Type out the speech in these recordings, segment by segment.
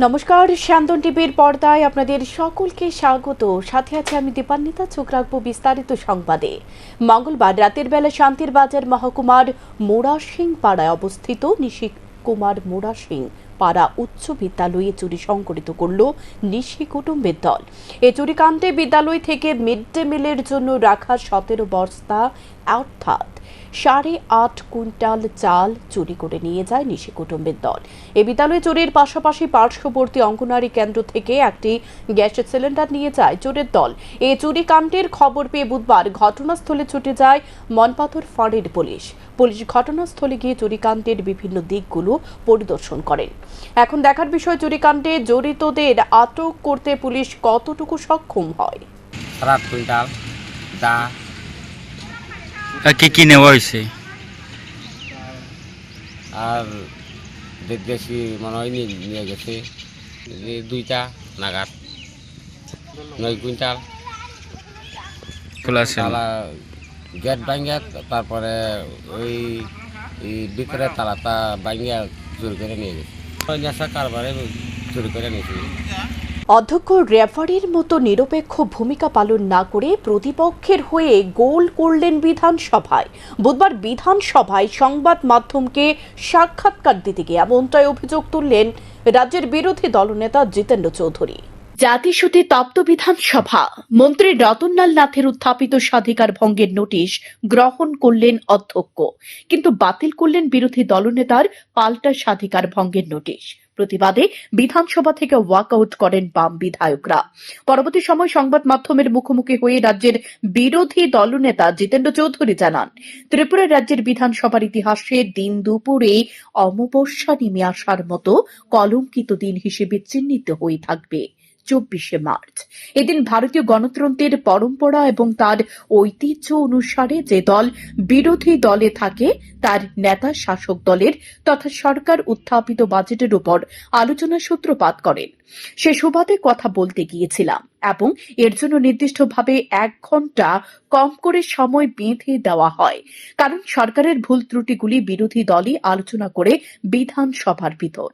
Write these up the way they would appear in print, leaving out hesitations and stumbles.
নমস্কার, শান্তন টিভির পর্দায় আপনাদের সকলকে স্বাগত। সাথে আছে আমি দীপান্বিতা। চোখ রাখবো বিস্তারিত সংবাদে। মঙ্গলবার রাতের বেলা শান্তির বাজার মহকুমার মোড়াসিং পাড়ায় অবস্থিত নিশি কুমার মোড়াসিং পাড়া উচ্চ বিদ্যালয়ে চুরি সংঘটিত করল নিশি কুটুম্বের দল। এই চুরিকাণ্ডে বিদ্যালয় থেকে মিড ডে মিলের জন্য রাখা 17 বস্তা অর্থাৎ 8.5 কুইন্টাল চাল চুরি করে নিয়ে যায় নিশি কুটুম্বের দল। এই বিদ্যালয়ে চুরির পাশাপাশি পার্শ্ববর্তী অঙ্গনওয়াড়ি কেন্দ্র থেকে একটি গ্যাসের সিলিন্ডার নিয়ে যায় চোরের দল। এই চুরিকাণ্ডের খবর পেয়ে বুধবার ঘটনাস্থলে ছুটে যায় মনপাথর ফাঁড়ির পুলিশ। ঘটনাস্থলে গিয়ে চুরিকাণ্ডের বিভিন্ন দিকগুলো পরিদর্শন করেন। এখন দেখার বিষয়, চুরিকাণ্ডে জড়িতদের আটক করতে পুলিশ কতটুকু সক্ষম হয়। 7 কুইন্টাল দা কি নেওয়া হয়েছে আর দেশি মনে হয় নিয়ে গেছে 2টা নাগাদ 9 কুইন্টাল তালা গেট ভাঙ্গা, তারপরে ওই ভিতরে তালাটা ভাঙ্গা চুরি করে নিয়ে গেছে। নেশা কারবারে চুরি করে নিয়েছে। অধ্যক্ষ রেফারির মতো নিরপেক্ষ ভূমিকা পালন না করে প্রতিপক্ষের হয়ে গোল করলেন বিধানসভায়। বুধবার বিধানসভায় সংবাদ মাধ্যমকে সাক্ষাৎকার দিতে গিয়ে এমনটাই অভিযোগ তুললেন রাজ্যের বিরোধী দলনেতা জিতেন্দ্র চৌধুরী। জাতিসুতে তপ্ত বিধানসভা। মন্ত্রী রতনলাল নাথের উত্থাপিত স্বাধিকার ভঙ্গের নোটিশ গ্রহণ করলেন অধ্যক্ষ, কিন্তু বাতিল করলেন বিরোধী দলনেতার পাল্টা স্বাধিকার ভঙ্গের নোটিশ। প্রতিবাদে বিধানসভা থেকে ওয়াকআউট করেন বাম বিধায়করা। পরবর্তী সময় সংবাদ মাধ্যমের মুখোমুখি হয়ে রাজ্যের বিরোধী দলনেতা জিতেন্দ্র চৌধুরী জানান, ত্রিপুরা রাজ্যের বিধানসভার ইতিহাসে দিন দুপুরে অমাবস্যা নেমে আসার মতো কলঙ্কিত দিন হিসেবে চিহ্নিত হয়ে থাকবে 24শে মার্চ। এদিন ভারতীয় গণতন্ত্রের পরম্পরা এবং তার ঐতিহ্য অনুসারে যে দল বিরোধী দলে থাকে তার নেতা শাসক দলের তথা সরকার উত্থাপিত বাজেটের উপর আলোচনার সূত্রপাত করেন। সে সুবাদে কথা বলতে গিয়েছিলাম এবং এর জন্য নির্দিষ্টভাবে 1 ঘন্টা কম করে সময় বেঁধে দেওয়া হয়, কারণ সরকারের ভুল ত্রুটিগুলি বিরোধী দলই আলোচনা করে বিধানসভার ভিতর।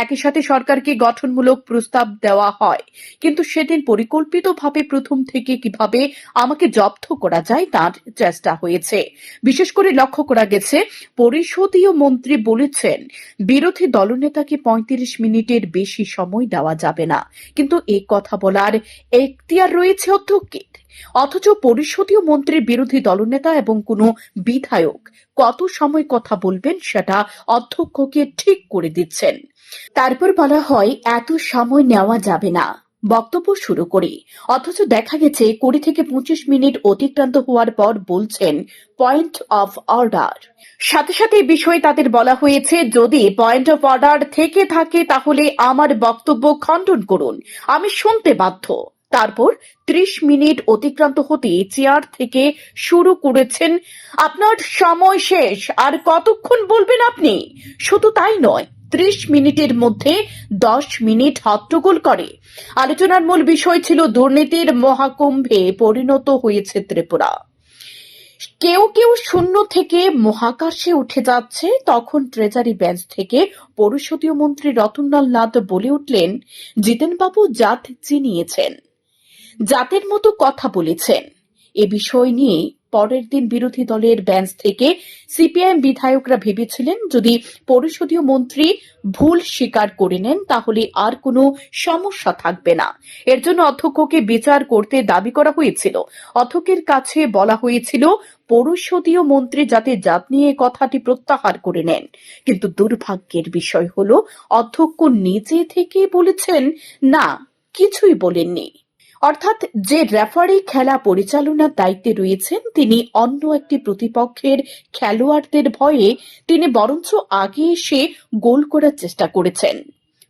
একই সাথে সরকারকে গঠনমূলক প্রস্তাব দেওয়া হয়, কিন্তু সেদিন পরিকল্পিতভাবে প্রথম থেকে কিভাবে আমাকে জব্দ করা যায় তার চেষ্টা হয়েছে। বিশেষ করে লক্ষ্য করা গেছে, পরিষদীয় মন্ত্রী বলেছেন বিরোধী দলনেতাকে 35 মিনিটের বেশি সময় দেওয়া যাবে না, কিন্তু এই কথা বলার এখতিয়ার রয়েছে অধ্যক্ষের। অথচ পরিষদীয় মন্ত্রীর বিরোধী দলনেতা এবং কোনো বিধায়ক কত সময় কথা বলবেন সেটা অধ্যক্ষকে ঠিক করে দিচ্ছেন। তারপর বলা হয় এত সময় নেওয়া যাবে না বক্তব্য শুরু করে, অথচ দেখা গেছে 20 থেকে 25 মিনিট অতিক্রান্ত হওয়ার পর বলছেন পয়েন্ট অফ অর্ডার। সাথে সাথে এই বিষয়ে তাদের বলা হয়েছে, যদি পয়েন্ট অফ অর্ডার থেকে থাকে তাহলে আমার বক্তব্য খণ্ডন করুন, আমি শুনতে বাধ্য। তারপর 30 মিনিট অতিক্রান্ত হতে চেয়ার থেকে শুরু করেছেন, আপনার সময় শেষ, আর কতক্ষণ বলবেন আপনি। শুধু তাই নয়, 30 মিনিটের মধ্যে 10 মিনিট হট্টগোল করে। আলোচনার মূল বিষয় ছিল দুর্নীতির মহাকুম্ভে পরিণত হয়েছে ত্রিপুরা। কেউ কেউ শূন্য থেকে মহাকাশে উঠে যাচ্ছে। তখন ট্রেজারি বেঞ্চ থেকে পরিষদীয় মন্ত্রী রতনলাল নাথ বলে উঠলেন, জিতেনবাবু জাত চিনিয়েছেন, জাতের মতো কথা বলেছেন। এ বিষয় নিয়ে পরের দিন বিরোধী দলের বেঞ্চ থেকে সিপিআইএম বিধায়করা ভেবেছিলেন যদি পরিষদীয় মন্ত্রী ভুল স্বীকার করে নেন তাহলে আর কোনো সমস্যা থাকবে না। এর জন্য অধ্যক্ষকে বিচার করতে দাবি করা হয়েছিল। অধ্যক্ষের কাছে বলা হয়েছিল পরিষদীয় মন্ত্রী যাতে জাত নিয়ে কথাটি প্রত্যাহার করে নেন, কিন্তু দুর্ভাগ্যের বিষয় হলো অধ্যক্ষ নিজে থেকে বলেছেন না, কিছুই বলেননি। অর্থাৎ যে রেফারি খেলা পরিচালনার দায়িত্বে রয়েছেন তিনি অন্য একটি প্রতিপক্ষের খেলোয়াড়দের ভয়ে তিনি বরঞ্চ আগে এসে গোল করার চেষ্টা করেছেন।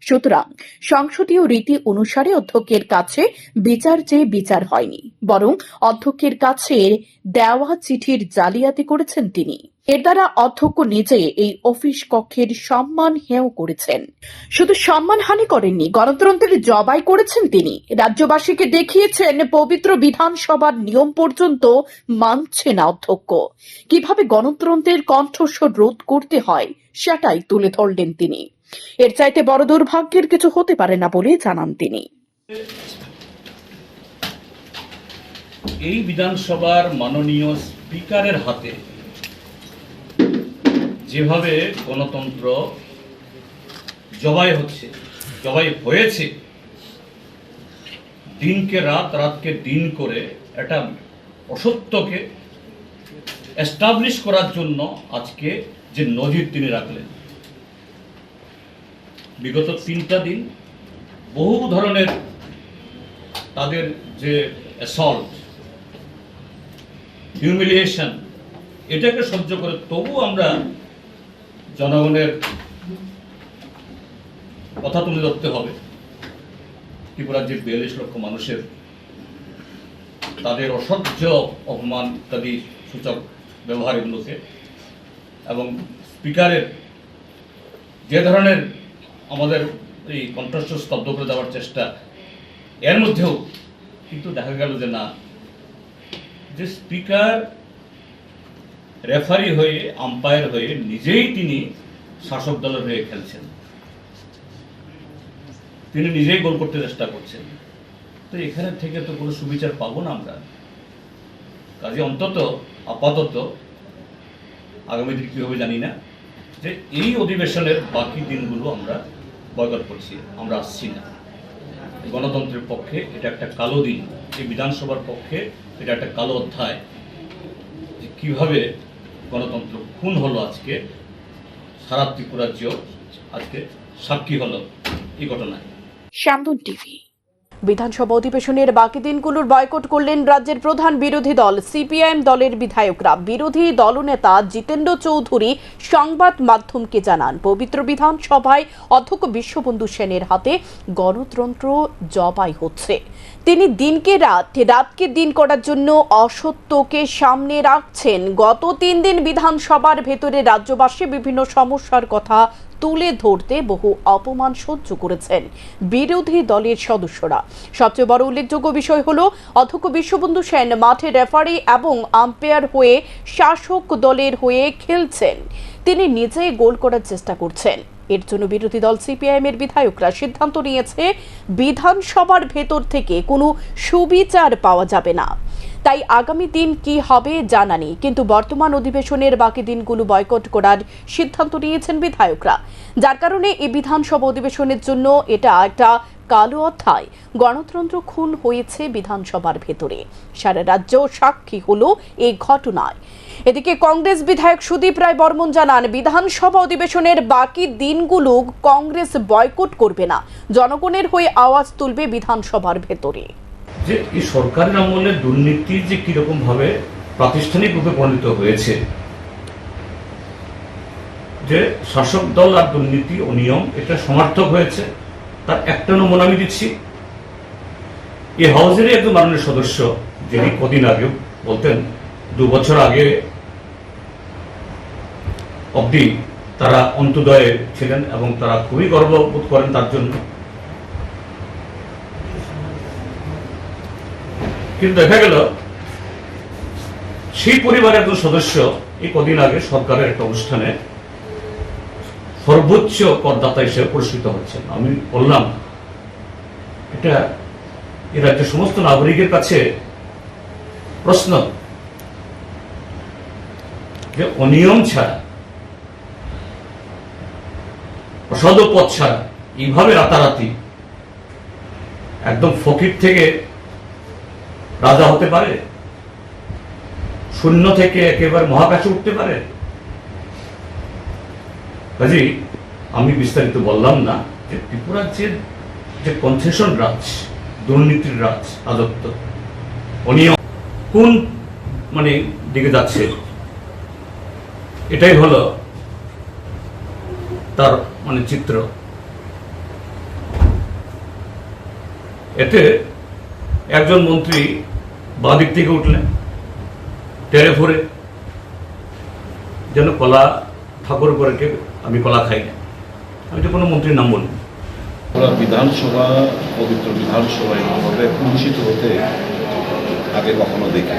সুতরাং সংসদীয় রীতি অনুসারে অধ্যক্ষের কাছে বিচার চেয়ে বিচার হয়নি, বরং অধ্যক্ষের কাছে দেওয়া চিঠির জালিয়াতি করেছেন তিনি। এর দ্বারা অধ্যক্ষ নিজে এই অফিস কক্ষের সম্মান হেয় করেছেন। শুধু সম্মানহানি করেননি, গণতন্ত্রের জবাই করেছেন তিনি। রাজ্যবাসীকে দেখিয়েছেন পবিত্র বিধানসভার নিয়ম পর্যন্ত মানছে না অধ্যক্ষ। কিভাবে গণতন্ত্রের কণ্ঠস্বর রোধ করতে হয় সেটাই তুলে ধরলেন তিনি। এর চাইতে বড় দুর্ভাগ্যের কিছু হতে পারে না বলে জানান তিনি। এই বিধানসভার মাননীয় স্পিকারের হাতে যেভাবে গণতন্ত্র জবাই হয়েছে, দিনকে রাত, রাতকে দিন করে একটা অসত্যকে এস্টাবলিশ করার জন্য আজকে যে নজির তিনি রাখলেন, বিগত 3টা দিন বহু ধরনের তাদের যে অ্যাসল্ট, হিউমিলিয়েশন, এটাকে সহ্য করে তবু আমরা জনগণের কথা তুলে ধরতে হবে। ত্রিপুরার যে 42 লক্ষ মানুষের তাদের অসহ্য অপমান ইত্যাদি সূচক ব্যবহার এগুলোকে, এবং স্পিকারের যে ধরনের আমাদের এই কণ্ঠস্ব স্তব্ধ করে দেওয়ার চেষ্টা, এর মধ্যেও কিন্তু দেখা গেল যে না, যে স্পিকার রেফারি হয়ে, আম্পায়ার হয়ে নিজেই তিনি শাসক দলের হয়ে খেলছেন, তিনি নিজেই গোল করতে চেষ্টা করছেন। তো এখানে থেকে তো কোনো সুবিচার পাবো না আমরা। কাজে অন্তত আপাতত আগামী দিন কী হবে জানি না, যে এই অধিবেশনের বাকি দিনগুলো আমরা বয়কট করছি, আমরা আসছি না। গণতন্ত্রের পক্ষে এটা একটা কালো দিন, এই বিধানসভার পক্ষে এটা একটা কালো অধ্যায়, যে কীভাবে গণতন্ত্র খুন হলো আজকে, সারা ত্রিপুরাজ্য আজকে সাক্ষী হলো এই ঘটনায়। শ্যামদন টিভি। বিধানসভা অধিবেশনের বাকি দিনগুলোর বয়কট করলেন রাজ্যের প্রধান বিরোধী দল সিপিআইএম দলের বিধায়করা। বিরোধী দলনেতা জিতেন্দ্র চৌধুরী সংবাদ মাধ্যমকে জানান, পবিত্র বিধানসভায় অধ্যক্ষ বিশ্ববন্ধু সেনের হাতে গণতন্ত্র জবাই হচ্ছে। তিনি দিনকে রাত, রাতকে দিন করার জন্য অসত্যকে সামনে রাখছেন। গত 3 দিন বিধানসভার ভেতরে রাজ্যবাসী বিভিন্ন সমস্যার কথা তুলে ধরতে বহু অপমান সহ্য করেছেন বিরোধী দলের সদস্যরা। সবচেয়ে বড় উল্লেখযোগ্য বিষয় হলো অধ্যক্ষ বিশ্ববন্ধু সেন মাঠে রেফারি এবং আম্পায়ার হয়ে শাসক দলের হয়ে খেলছেন। তিনি নিজেই গোল করার চেষ্টা করছেন। এর জন্য বিরোধী দল সিপিআইএম এর বিধায়করা সিদ্ধান্ত নিয়েছে বিধানসভার ভেতর থেকে কোনো সুবিচার পাওয়া যাবে না। তাই আগামী দিন কি হবে জানা নেই, কিন্তু বর্তমান অধিবেশনের বাকি দিনগুলো বয়কট করার সিদ্ধান্ত নিয়েছেন বিধায়করা, যার কারণে এই বিধানসভা অধিবেশনের জন্য এটা একটা কালো অধ্যায়। গণতন্ত্র খুন হয়েছে বিধানসভার ভেতরে, সারা রাজ্য সাক্ষী হলো এই ঘটনায়। এদিকে কংগ্রেস বিধায়ক সুদীপ রায় বর্মন জানান, বিধানসভা অধিবেশনের বাকি দিনগুলো কংগ্রেস বয়কট করবে না, জনগণের হয়ে আওয়াজ তুলবে বিধানসভার ভেতরে। যে এই সরকারের আমলে দুর্নীতি যে কিরকম ভাবে প্রাতিষ্ঠানিক রূপে পরিণত হয়েছে, যে শাসক দল আর দুর্নীতি অনিয়ম এটা সমর্থক হয়েছে, তার একটা নমুনা আমি দিচ্ছি। এই হাউসেরই একজন মাননীয় সদস্য, যিনি কদিন আগে বলতেন 2 বছর আগে অবধি তারা অন্তোদয়ে ছিলেন এবং তারা খুবই গর্ববোধ করেন তার জন্য। কিন্তু দেখা গেল সেই পরিবারের একজন সদস্য এই কদিন আগে সরকারের একটা অনুষ্ঠানে সর্বোচ্চ করদাতা হিসেবে পুরস্কৃত হচ্ছেন। আমি বললাম, এটা এ রাজ্যের সমস্ত নাগরিকের কাছে প্রশ্ন যে অনিয়ম ছাড়া, অসাধু পথ ছাড়া এইভাবে রাতারাতি একদম ফকির থেকে রাজা হতে পারে, শূন্য থেকে একেবারে মহাকাশে উঠতে পারে? কাজেই আমি বিস্তারিত বললাম না, যে ত্রিপুরার যে কনসেশন রাজ, দুর্নীতির রাজ, রাজত্ব, অনিয়ম কোন দিকে যাচ্ছে, এটাই হলো তার চিত্র। এতে একজন মন্ত্রী বাদিক থেকে উঠলেন টেরে ফোরে, যেন কলা ঠাকুর করে আমি কলা খাই না। আমি তো কোনো মন্ত্রীর নাম বলি। বিধানসভা, পবিত্র বিধানসভায় এইভাবে কুঞ্চিত হতে আগে কখনো দেখি।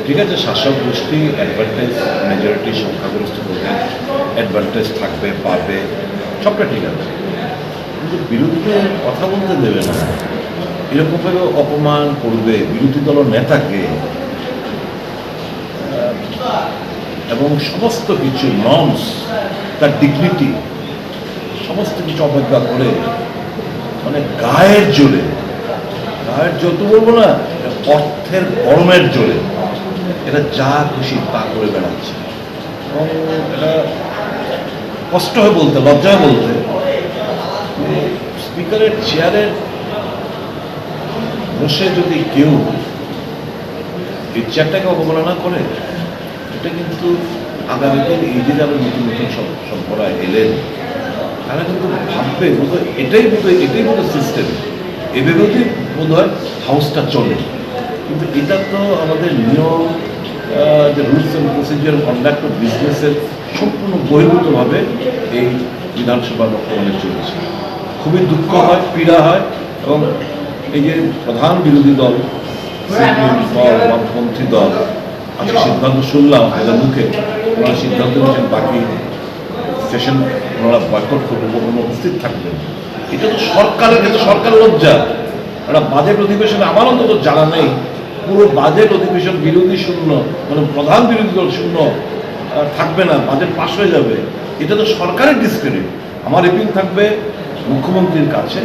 ঠিক আছে, শাসক গোষ্ঠী অ্যাডভার্টাইজ মেজরিটি সংখ্যাগরিষ্ঠ প্রধান অ্যাডভান্টেজ থাকবে, পাবে, সবটা ঠিক আছে, কিন্তু বিরুদ্ধে কথা বলতে দেবে না, এরকমভাবে অপমান করবে বিরোধী দলের নেতাকে, এবং সমস্ত কিছু নর্মস, তার ডিগনিটি, সমস্ত কিছু অবজ্ঞা করে, মানে গায়ের জোরে তো বলবো না, অর্থের গরমের জোরে এটা যা খুশি তা করে বেড়াচ্ছে। এবং এটা কষ্ট হয়ে বলতে, লজ্জা বলতে, স্পিকারের চেয়ারে বসে যদি কেউ এই চেয়ারটাকে অবমাননা করে, এটা কিন্তু আগামী দিন এই যে যারা নতুন নতুন সম্প্রদায় এলেন, তারা কিন্তু ভাববে বোধহয় এটাই বোধহয় সিস্টেম, এভাবেই বোধ হয় হাউসটা চলে। কিন্তু এটা তো আমাদের নিয়ম, যে rules and procedure, conduct of বিজনেসের সম্পূর্ণ বহির্ভূতভাবে এই বিধানসভা বর্তমানে চলছে। খুবই দুঃখ হয়, পীড়া হয়, এবং এই যে প্রধান বিরোধী দল, সিপিএম দল, বামপন্থী দল, আজকে সিদ্ধান্ত শুনলাম এদের মুখে, ওনারা সিদ্ধান্ত নিয়েছেন বাকি সেশন ওনারা বয়কট করবেন, ওনারা উপস্থিত থাকবেন। এটা তো সরকারের ক্ষেত্রে সরকার লজ্জা। একটা বাজেট অধিবেশনে আমার অন্তত জানা নেই পুরো বাজেট অধিবেশন বিরোধী শূন্য, মানে প্রধান বিরোধী দল শূন্য থাকবে না, বাজেট পাশ হয়ে যাবে। এটা তো সরকারের ডিসক্রেডিট। আমার এপিল থাকবে মুখ্যমন্ত্রীর কাছে,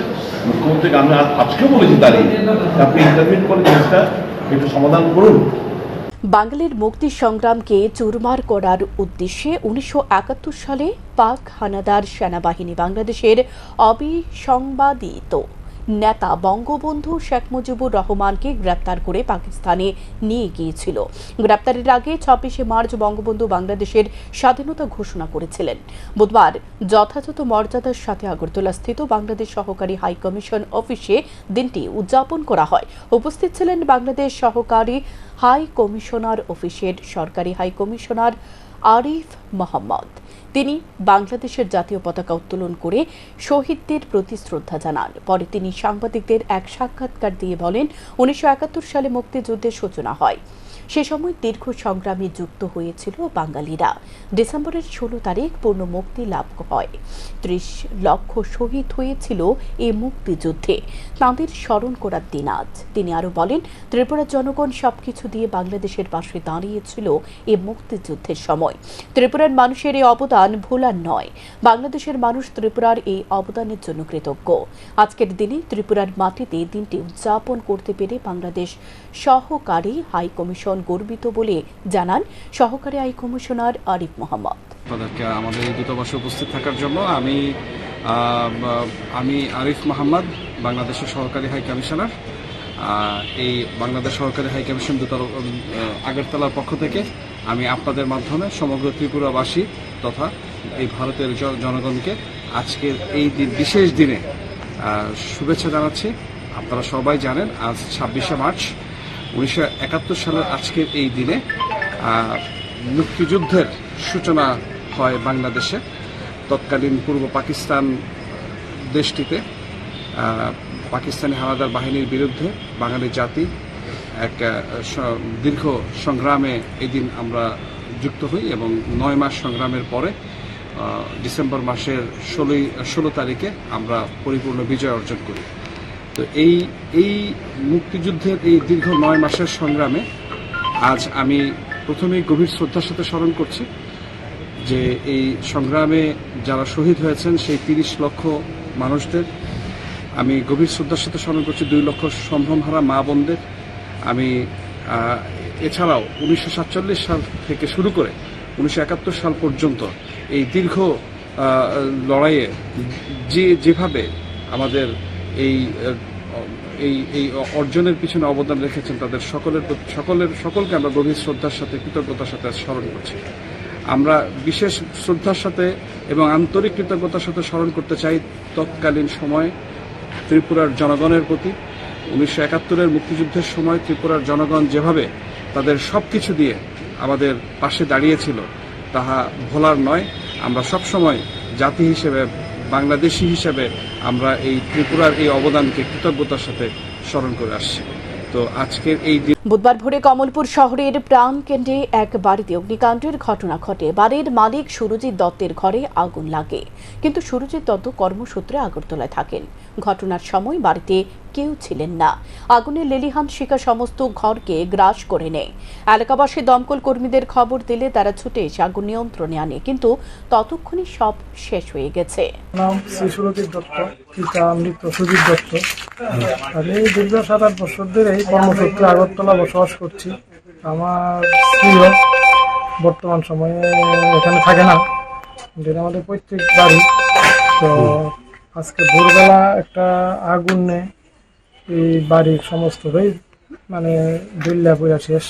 মুখ্যমন্ত্রীকে আমি আজকেও বলেছি দাঁড়িয়ে, আপনি ইন্টারভিউ করে জিনিসটা একটু সমাধান করুন। বাঙালির মুক্তি সংগ্রামকে চুরমার করার উদ্দেশ্যে 1971 সালে পাক হানাদার সেনাবাহিনী বাংলাদেশের অবিসংবাদিত নেতা বঙ্গবন্ধু শেখ মুজিবুর রহমানকে গ্রেপ্তার করে পাকিস্তানে নিয়ে গিয়েছিল। গ্রেপ্তারের আগে 26শে মার্চ বঙ্গবন্ধু বাংলাদেশের স্বাধীনতা ঘোষণা করেছিলেন। বুধবার যথাযথ মর্যাদার সাথে আগরতলাস্থিত বাংলাদেশ সহকারী হাই কমিশন অফিসে দিনটি উদযাপন করা হয়। উপস্থিত ছিলেন বাংলাদেশ সহকারী হাই কমিশনার অফিসের সরকারি হাই কমিশনার আরিফ মোহাম্মদ। তিনি বাংলাদেশের জাতীয় পতাকা উত্তোলন করে শহীদদের প্রতি শ্রদ্ধা জানান। পরে তিনি সাংবাদিকদের এক সাক্ষাৎকার দিয়ে বলেন, 1971 সালে মুক্তিযুদ্ধের সূচনা হয়। সে সময় দীর্ঘ সংগ্রামে যুক্ত হয়েছিল বাঙালিরা। ডিসেম্বরের 16 তারিখ পূর্ণ মুক্তি লাভ হয়। 30 লক্ষ শহীদ হয়েছিল এই মুক্তিযুদ্ধে, তাঁদের স্মরণ করার দিন আজ। তিনি আরো বলেন, ত্রিপুরার জনগণ সবকিছু দিয়ে বাংলাদেশের পাশে দাঁড়িয়েছিল এই মুক্তিযুদ্ধের সময়। ত্রিপুরার মানুষের এই অবদান ভোলার নয়। বাংলাদেশের মানুষ ত্রিপুরার এই অবদানের জন্য কৃতজ্ঞ। আজকের দিনে ত্রিপুরার মাটিতে দিনটি উদযাপন করতে পেরে বাংলাদেশ সহকারী হাই কমিশন গর্বিত বলে জানান সহকারী হাই কমিশনার আরিফ মোহাম্মদ। তাদেরকে আমাদের এই দূতাবাসে উপস্থিত থাকার জন্য আমি আরিফ মোহাম্মদ, বাংলাদেশের সহকারী হাই কমিশনার। এই বাংলাদেশ সহকারী হাই কমিশন আগরতলার পক্ষ থেকে আমি আপনাদের মাধ্যমে সমগ্র ত্রিপুরাবাসী তথা এই ভারতের জনগণকে আজকের এই বিশেষ দিনে শুভেচ্ছা জানাচ্ছি। আপনারা সবাই জানেন আজ 26শে মার্চ 1971 সালের আজকের এই দিনে মুক্তিযুদ্ধের সূচনা হয় বাংলাদেশে। তৎকালীন পূর্ব পাকিস্তান দেশটিতে পাকিস্তানি হানাদার বাহিনীর বিরুদ্ধে বাঙালি জাতি এক দীর্ঘ সংগ্রামে এই দিন আমরা যুক্ত হই এবং 9 মাস সংগ্রামের পরে ডিসেম্বর মাসের 16 তারিখে আমরা পরিপূর্ণ বিজয় অর্জন করি। তো এই মুক্তিযুদ্ধের এই দীর্ঘ 9 মাসের সংগ্রামে আজ আমি প্রথমেই গভীর শ্রদ্ধার সাথে স্মরণ করছি যে এই সংগ্রামে যারা শহীদ হয়েছেন সেই 30 লক্ষ মানুষদের আমি গভীর শ্রদ্ধার সাথে স্মরণ করছি। 2 লক্ষ সম্ভ্রমহারা মা বোনদের আমি এছাড়াও 1947 সাল থেকে শুরু করে 1971 সাল পর্যন্ত এই দীর্ঘ লড়াইয়ে যেভাবে আমাদের এই অর্জনের পিছনে অবদান রেখেছেন তাদের সকলকে আমরা গভীর শ্রদ্ধার সাথে কৃতজ্ঞতার সাথে স্মরণ করছি। আমরা বিশেষ শ্রদ্ধার সাথে এবং আন্তরিক কৃতজ্ঞতার সাথে স্মরণ করতে চাই তৎকালীন সময়ে ত্রিপুরার জনগণের প্রতি। 1971-এর মুক্তিযুদ্ধের সময় ত্রিপুরার জনগণ যেভাবে তাদের সবকিছু দিয়ে আমাদের পাশে দাঁড়িয়েছিল তাহা ভোলার নয়। আমরা সবসময় জাতি হিসেবে, বাংলাদেশি হিসেবে আমরা এই ত্রিপুরার এই অবদানকে কৃতজ্ঞতার সাথে স্মরণ করে আসছি। তো আজকের এই দিন বুধবার ভোরে কমলপুর শহরের প্রাণকেন্দ্রে এক বাড়িতে অগ্নিকাণ্ডের ঘটনা ঘটে। বাড়ির মালিক সুরজিৎ দত্তের ঘরে আগুন লাগে, কিন্তু সুরজিৎ দত্ত কর্মসূত্রে আগরতলায় থাকেন। ঘটনার সময় বাড়িতে কেউ ছিলেন না। আগুনের লেলিহান শিখা সমস্ত ঘরকে গ্রাস করে নেয়। এলাকাবাসী দমকল কর্মীদের খবর দিলে তারা ছুটে এসে আগুন নিয়ন্ত্রণে আনে, কিন্তু ততক্ষণে সব শেষ হয়ে গেছে। নাম শ্রী সুরজিৎ দত্ত, পিতা মৃত সুজিত দত্ত। আমি দীর্ঘ 7-8 বছর ধরে এই কর্মসূত্রে আগরতলা বসবাস করছি। আমার স্ত্রীও বর্তমান সময়ে এখানে থাকে না, যেটা আমাদের পৈতৃক বাড়ি। তো আজকে ভোরবেলা একটা আগুনে এই বাড়ির সমস্তটাই মানে দিল্লা পুরা শেষ।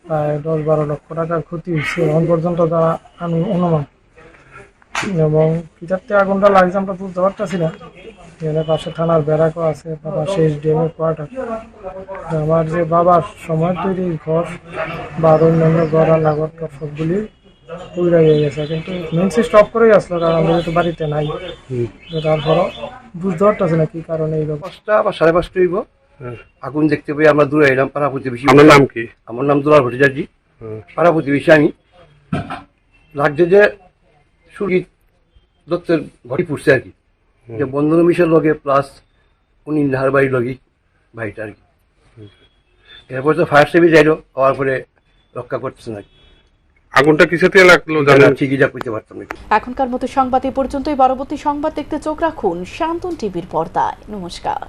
প্রায় 10-12 লক্ষ টাকার ক্ষতি হয়েছে এখন পর্যন্ত, তা আমি অনুমান। এবং কিটারতে আগুনটা লাগছে আমরা বুঝতে পারতেছি না। এখানে পাশে থানার ব্যারাকও আছে, বাবা শেষ ডিএমের কোয়ার্টার। আমার যে বাবার সময় তৈরি ঘর বা অন্যান্য ঘর আর লাগর সবগুলি পুরা হয়ে গেছে, কিন্তু মেন সুইচ অফ করেই আসলো, কারণ আমরা যেহেতু বাড়িতে নাই। তারপরও বুঝতে পারতেছি না কি কারণে এইরকম। 5টা বা 5:30 হইব, আগুন দেখতে পেয়ে আমরা দূরে এলাম। পাড়া প্রতিবেশী। আপনার নাম কি? আমার নাম দুলাল ভট্টাচার্য, পাড়া প্রতিবেশী আমি। লাগছে যে সুরজিৎ দত্তের ঘটি পুষছে আর কি, যে বন্ধন মিশের লগে প্লাস উনি নাহার বাড়ির লগে ভাইটা আর কি। এরপর তো ফায়ার সার্ভিস আইলো, হওয়ার পরে রক্ষা করতেছে না। আগুনটা কিসে থেকে লাগলো জানেন? ঠিকই যা করতে পারতাম না। এখনকার মতো সংবাদ এ পর্যন্তই। পরবর্তী সংবাদ দেখতে চোখ রাখুন শান্তন টিভির পর্দায়। নমস্কার।